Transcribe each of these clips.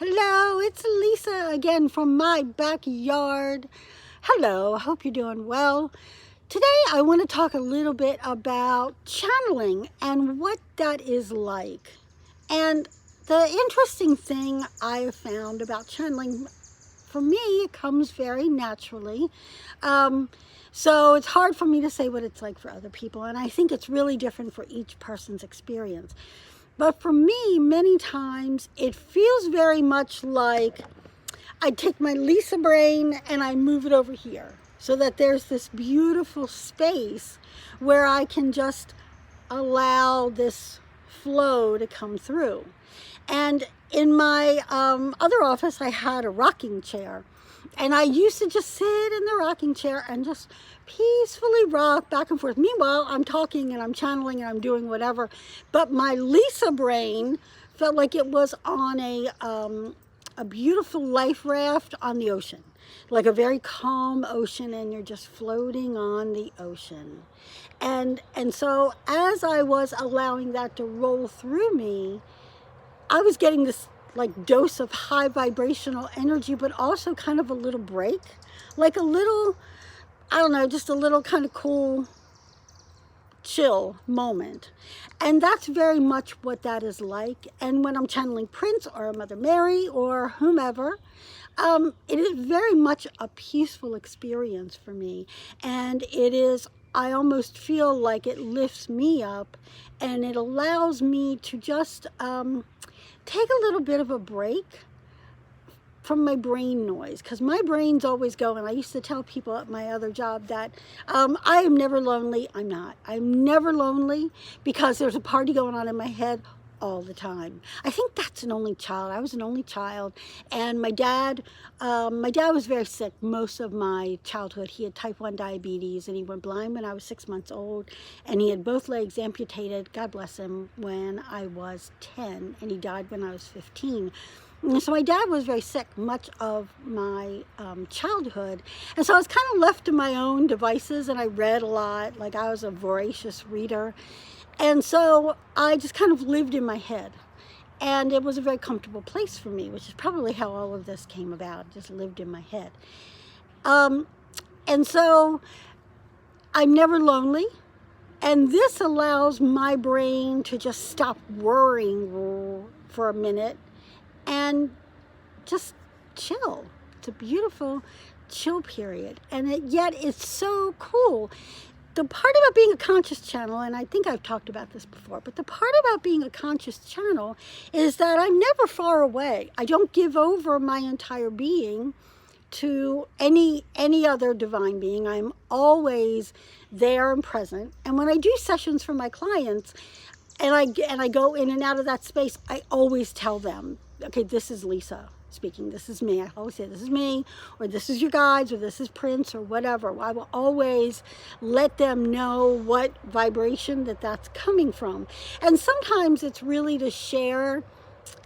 Hello, it's Lisa again from my backyard. Hello, I hope you're doing well. Today I want to talk a little bit about channeling and what that is like. And the interesting thing I have found about channeling, for me, it comes very naturally. So it's hard for me to say what it's like for other people, and I think it's really different for each person's experience. But for me, many times it feels very much like I take my Lisa brain and I move it over here so that there's this beautiful space where I can just allow this flow to come through. And in my other office, I had a rocking chair. And I used to just sit in the rocking chair and just peacefully rock back and forth. Meanwhile, I'm talking and I'm channeling and I'm doing whatever. But my Lisa brain felt like it was on a beautiful life raft on the ocean, like a very calm ocean, and you're just floating on the ocean. And so as I was allowing that to roll through me, I was getting this like dose of high vibrational energy, but also kind of a little break, like a little, I don't know, just a little kind of cool chill moment. And that's very much what that is like. And when I'm channeling Prince or Mother Mary or whomever, it is very much a peaceful experience for me. And it is, I almost feel like it lifts me up and it allows me to just take a little bit of a break from my brain noise, because my brain's always going. I used to tell people at my other job that I am never lonely. I'm not. I'm never lonely because there's a party going on in my head all the time. I think that's an only child. I was an only child, and my dad was very sick most of my childhood. He had type 1 diabetes, and he went blind when I was 6 months old, and he had both legs amputated, God bless him, when I was 10, and he died when I was 15. And so my dad was very sick much of my childhood, and so I was kind of left to my own devices, and I read a lot. Like, I was a voracious reader. And so I just kind of lived in my head. And it was a very comfortable place for me, which is probably how all of this came about, just lived in my head. And so I'm never lonely. And this allows my brain to just stop worrying for a minute and just chill. It's a beautiful chill period. And yet it's so cool. The part about being a conscious channel, and I think I've talked about this before, but the part about being a conscious channel is that I'm never far away. I don't give over my entire being to any other divine being. I'm always there and present. And when I do sessions for my clients, and I go in and out of that space, I always tell them, okay, this is Lisa speaking. This is me. I always say, this is me, or this is your guides, or this is Prince, or whatever. I will always let them know what vibration that's coming from. And sometimes it's really to share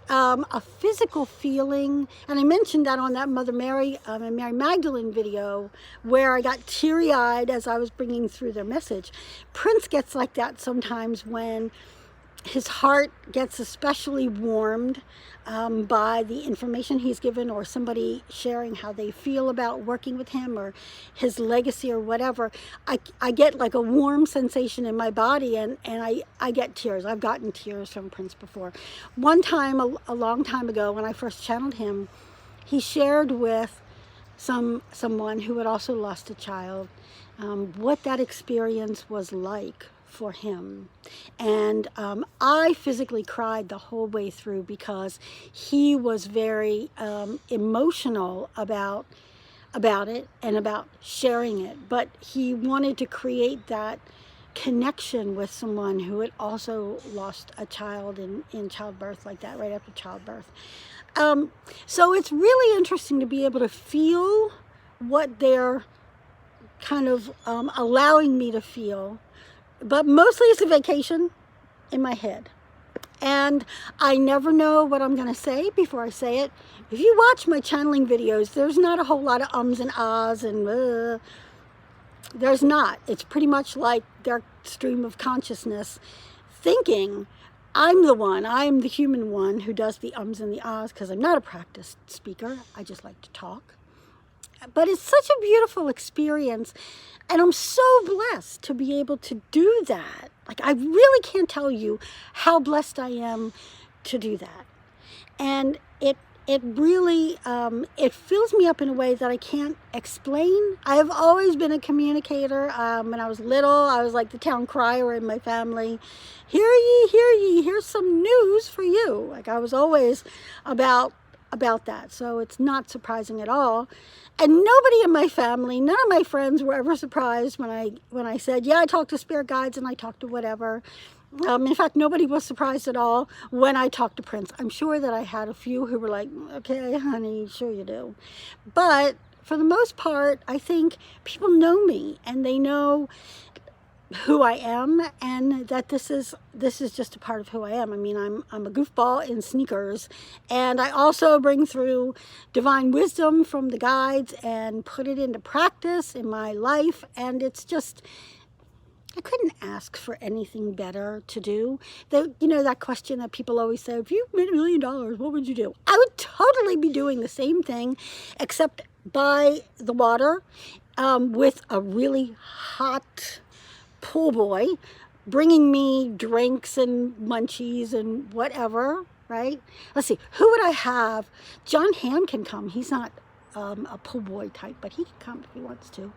a physical feeling. And I mentioned that on that Mother Mary and Mary Magdalene video, where I got teary-eyed as I was bringing through their message. Prince gets like that sometimes when his heart gets especially warmed by the information he's given, or somebody sharing how they feel about working with him or his legacy or whatever. I get like a warm sensation in my body, and I get tears. I've gotten tears from Prince before. One time, a long time ago, when I first channeled him, he shared with someone who had also lost a child what that experience was like for him. And I physically cried the whole way through because he was very emotional about it and about sharing it. But he wanted to create that connection with someone who had also lost a child in childbirth, like that, right after childbirth. So it's really interesting to be able to feel what they're kind of allowing me to feel. But mostly it's a vacation in my head. And I never know what I'm going to say before I say it. If you watch my channeling videos, there's not a whole lot of ums and ahs and there's not. It's pretty much like their stream of consciousness thinking, I'm the human one who does the ums and the ahs because I'm not a practiced speaker. I just like to talk. But it's such a beautiful experience, and I'm so blessed to be able to do that. Like, I really can't tell you how blessed I am to do that. And it really, it fills me up in a way that I can't explain. I have always been a communicator. When I was little, I was like the town crier in my family. Hear ye, here's some news for you. Like, I was always about that. So it's not surprising at all. And nobody in my family, none of my friends were ever surprised when I said, yeah, I talk to spirit guides and I talk to whatever. In fact, nobody was surprised at all when I talked to Prince. I'm sure that I had a few who were like, okay, honey, sure you do. But for the most part, I think people know me and they know who I am, and that this is just a part of who I am. I mean, I'm a goofball in sneakers, and I also bring through divine wisdom from the guides and put it into practice in my life, and it's just, I couldn't ask for anything better to do. That question that people always say, if you made $1 million, what would you do? I would totally be doing the same thing, except by the water, with a really hot pool boy bringing me drinks and munchies and whatever, right? Let's see, who would I have? John Hamm can come. He's not a pool boy type, but he can come if he wants to.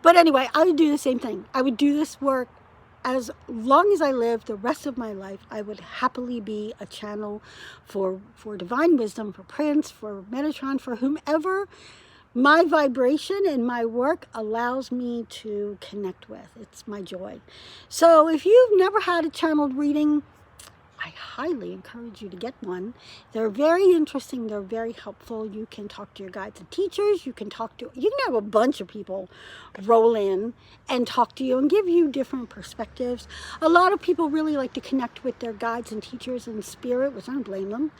But anyway, I would do the same thing. I would do this work as long as I live. The rest of my life, I would happily be a channel for divine wisdom, for Prince, for Metatron, for whomever my vibration and my work allows me to connect with. It's my joy. So if you've never had a channeled reading, I highly encourage you to get one. They're very interesting. They're very helpful. You can talk to your guides and teachers. You can have a bunch of people roll in and talk to you and give you different perspectives. A lot of people really like to connect with their guides and teachers in spirit, which I don't blame them.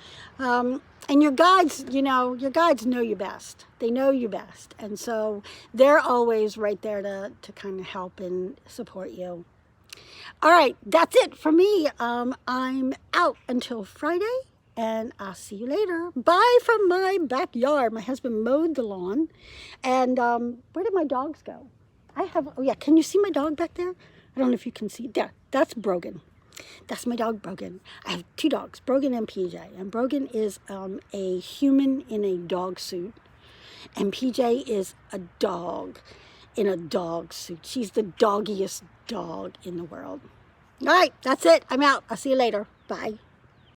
And your guides, know you best. They know you best. And so they're always right there to kind of help and support you. All right, that's it for me. I'm out until Friday, and I'll see you later. Bye from my backyard. My husband mowed the lawn. And where did my dogs go? Oh yeah, can you see my dog back there? I don't know if you can see. There, that's Brogan. That's my dog, Brogan. I have 2 dogs, Brogan and PJ. And Brogan is a human in a dog suit. And PJ is a dog in a dog suit. She's the doggiest dog in the world. All right, that's it. I'm out. I'll see you later. Bye.